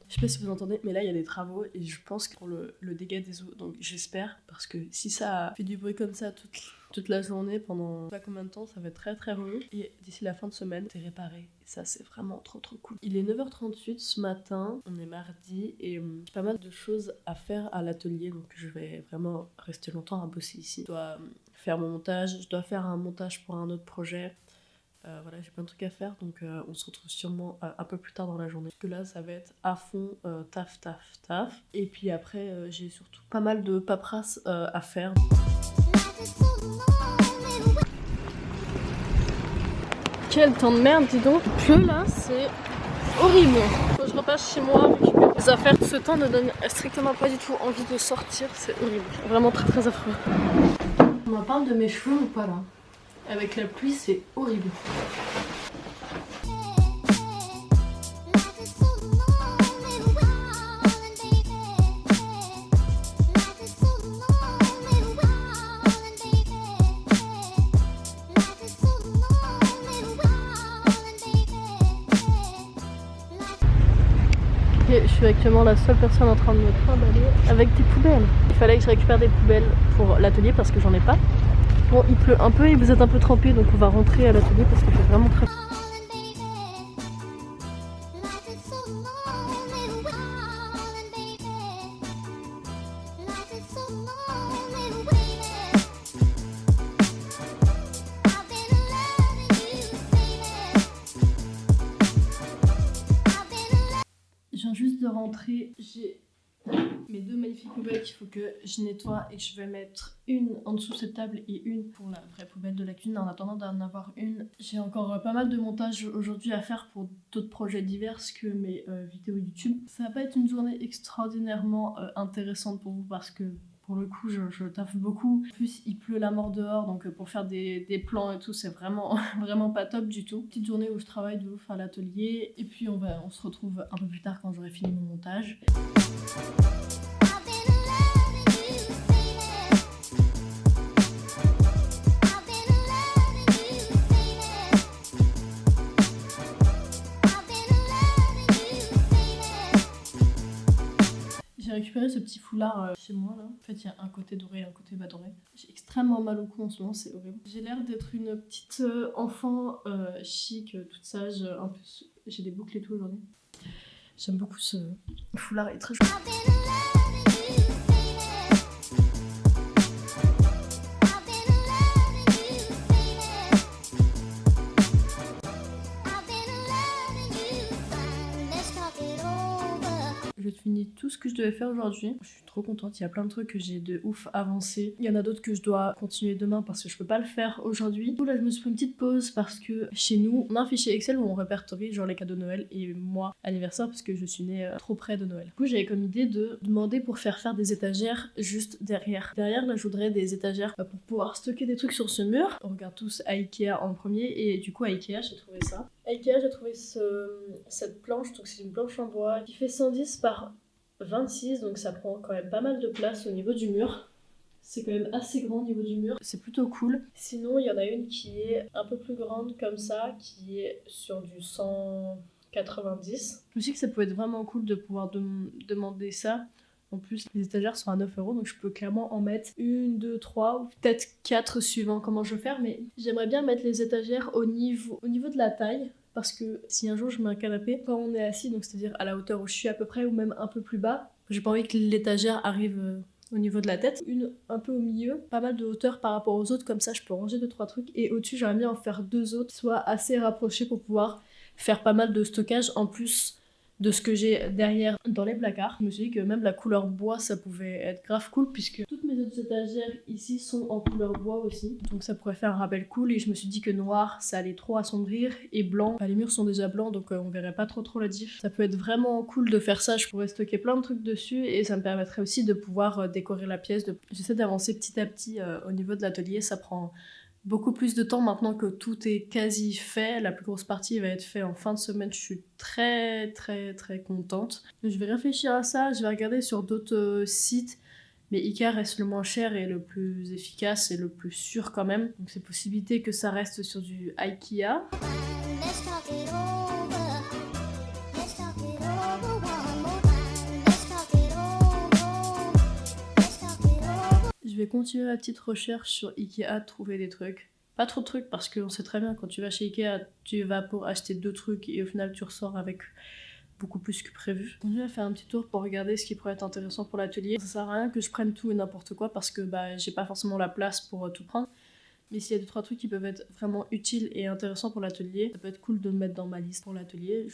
Je sais pas si vous entendez, mais là il y a des travaux et je pense que pour le dégât des eaux, donc j'espère, parce que si ça fait du bruit comme ça toute la journée pendant pas combien de temps, ça va être très très relou. Et d'ici la fin de semaine, c'est réparé. Et ça c'est vraiment trop trop cool. Il est 9h38 ce matin, on est mardi et j'ai pas mal de choses à faire à l'atelier, donc je vais vraiment rester longtemps à bosser ici. Je dois faire mon montage, je dois faire un montage pour un autre projet. Voilà, j'ai plein de trucs à faire, donc on se retrouve sûrement un peu plus tard dans la journée. Parce que là, ça va être à fond taf. Et puis après, j'ai surtout pas mal de paperasse à faire. Quel temps de merde, dis donc. Il pleut là, c'est horrible. Faut que je repasse chez moi, récupérer les affaires. Ce temps ne donne strictement pas du tout envie de sortir, c'est horrible. Vraiment très très affreux. On en parle de mes cheveux ou pas là? Avec la pluie, c'est horrible. Je suis actuellement la seule personne en train de me trimballer avec des poubelles. Il fallait que je récupère des poubelles pour l'atelier parce que j'en ai pas. Bon, il pleut un peu et vous êtes un peu trempés, donc on va rentrer à l'atelier parce qu'il fait vraiment très... Je viens juste de rentrer, j'ai mes deux magnifiques poubelles qu'il faut que je nettoie et je vais mettre une en dessous de cette table et une pour la vraie poubelle de la cuisine en attendant d'en avoir une. J'ai encore pas mal de montage aujourd'hui à faire pour d'autres projets divers que mes vidéos YouTube. Ça va pas être une journée extraordinairement intéressante pour vous parce que pour le coup, je taffe beaucoup. En plus, il pleut la mort dehors, donc pour faire des plans et tout, c'est vraiment, vraiment pas top du tout. Petite journée où je travaille de ouf à l'atelier. Et puis, on se retrouve un peu plus tard quand j'aurai fini mon montage. J'ai récupéré ce petit foulard chez moi là. En fait, il y a un côté doré et un côté pas doré. J'ai extrêmement mal au cou en ce moment, c'est horrible. J'ai l'air d'être une petite enfant chic, toute sage, un peu... J'ai des boucles et tout aujourd'hui. J'aime beaucoup ce foulard, il est très joli. Je finis tout ce que je devais faire aujourd'hui. Je suis trop contente, il y a plein de trucs que j'ai de ouf avancé. Il y en a d'autres que je dois continuer demain parce que je peux pas le faire aujourd'hui. Du coup là je me suis pris une petite pause parce que chez nous on a un fichier Excel où on répertorie genre les cadeaux de Noël et moi anniversaire parce que je suis née trop près de Noël. Du coup j'avais comme idée de demander pour faire des étagères juste derrière. Derrière là je voudrais des étagères pour pouvoir stocker des trucs sur ce mur. On regarde tous à Ikea en premier et du coup à Ikea j'ai trouvé ça. À Ikea j'ai trouvé cette planche, donc c'est une planche en bois qui fait 110 par 26, donc ça prend quand même pas mal de place au niveau du mur. C'est quand même assez grand au niveau du mur, c'est plutôt cool. Sinon il y en a une qui est un peu plus grande comme ça, qui est sur du 190. Je me suis dit que ça pouvait être vraiment cool de pouvoir demander ça. En plus, les étagères sont à 9€, donc je peux clairement en mettre 1, 2, 3, ou peut-être 4 suivant comment je veux faire. Mais j'aimerais bien mettre les étagères au niveau de la taille. Parce que si un jour je mets un canapé, quand on est assis, donc c'est-à-dire à la hauteur où je suis à peu près, ou même un peu plus bas, j'ai pas envie que l'étagère arrive au niveau de la tête. Une un peu au milieu, pas mal de hauteur par rapport aux autres, comme ça je peux ranger 2-3 trucs. Et au-dessus, j'aimerais bien en faire 2 autres, soit assez rapprochés pour pouvoir faire pas mal de stockage en plus de ce que j'ai derrière dans les placards. Je me suis dit que même la couleur bois ça pouvait être grave cool puisque toutes mes autres étagères ici sont en couleur bois aussi, donc ça pourrait faire un rappel cool. Et je me suis dit que noir ça allait trop assombrir et blanc, les murs sont déjà blancs donc on verrait pas trop la diff. Ça peut être vraiment cool de faire ça, je pourrais stocker plein de trucs dessus et ça me permettrait aussi de pouvoir décorer la pièce. J'essaie d'avancer petit à petit au niveau de l'atelier, ça prend beaucoup plus de temps maintenant que tout est quasi fait. La plus grosse partie va être faite en fin de semaine. Je suis très contente. Je vais réfléchir à ça, je vais regarder sur d'autres sites. Mais Ikea reste le moins cher et le plus efficace et le plus sûr quand même. Donc c'est possibilité que ça reste sur du IKEA. Je vais continuer la petite recherche sur Ikea, trouver des trucs. Pas trop de trucs parce qu'on sait très bien quand tu vas chez Ikea, tu vas pour acheter 2 trucs et au final tu ressors avec beaucoup plus que prévu. Je vais faire un petit tour pour regarder ce qui pourrait être intéressant pour l'atelier. Ça sert à rien que je prenne tout et n'importe quoi parce que j'ai pas forcément la place pour tout prendre. Mais s'il y a 2-3 trucs qui peuvent être vraiment utiles et intéressants pour l'atelier, ça peut être cool de le mettre dans ma liste pour l'atelier.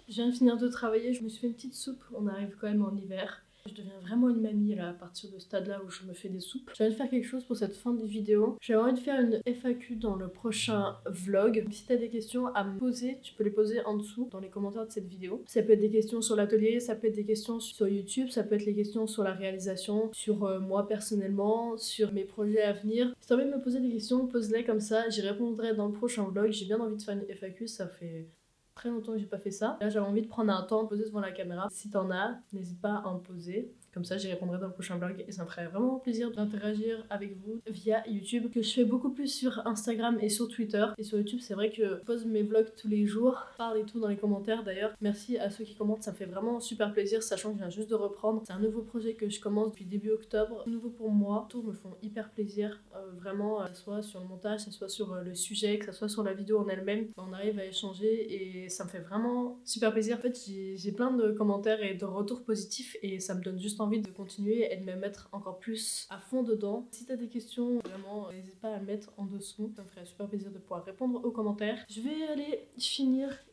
Je viens de finir de travailler, je me suis fait une petite soupe, on arrive quand même en hiver. Je deviens vraiment une mamie là à partir de ce stade-là où je me fais des soupes. J'ai envie de faire quelque chose pour cette fin de vidéo. J'ai envie de faire une FAQ dans le prochain vlog. Si t'as des questions à me poser, tu peux les poser en dessous dans les commentaires de cette vidéo. Ça peut être des questions sur l'atelier, ça peut être des questions sur YouTube, ça peut être les questions sur la réalisation, sur moi personnellement, sur mes projets à venir. Si t'as envie de me poser des questions, pose-les comme ça, j'y répondrai dans le prochain vlog. J'ai bien envie de faire une FAQ, ça fait très longtemps que j'ai pas fait ça. Là j'avais envie de prendre un temps de poser devant la caméra. Si t'en as, n'hésite pas à en poser. Comme ça j'y répondrai dans le prochain vlog et ça me ferait vraiment plaisir d'interagir avec vous via YouTube, que je fais beaucoup plus sur Instagram et sur Twitter. Et sur YouTube c'est vrai que je pose mes vlogs tous les jours, parle et tout dans les commentaires d'ailleurs. Merci à ceux qui commentent, ça me fait vraiment super plaisir, sachant que je viens juste de reprendre. C'est un nouveau projet que je commence depuis début octobre, nouveau pour moi. Tous me font hyper plaisir, vraiment, soit sur le montage, soit sur le sujet, que ça soit sur la vidéo en elle-même. On arrive à échanger et ça me fait vraiment super plaisir. En fait j'ai plein de commentaires et de retours positifs et ça me donne juste envie de continuer et de me mettre encore plus à fond dedans. Si t'as des questions, vraiment n'hésite pas à mettre en dessous, ça me ferait super plaisir de pouvoir répondre aux commentaires. Je vais aller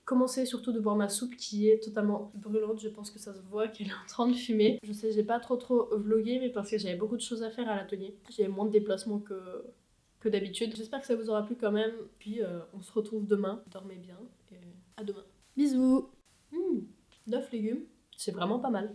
commencer surtout de boire ma soupe qui est totalement brûlante. Je pense que ça se voit qu'elle est en train de fumer. Je sais, j'ai pas trop vlogué, mais parce que j'avais beaucoup de choses à faire à l'atelier. J'avais moins de déplacements que d'habitude. J'espère que ça vous aura plu quand même. Puis on se retrouve demain. Dormez bien et à demain. Bisous. 9 légumes, c'est vraiment pas mal.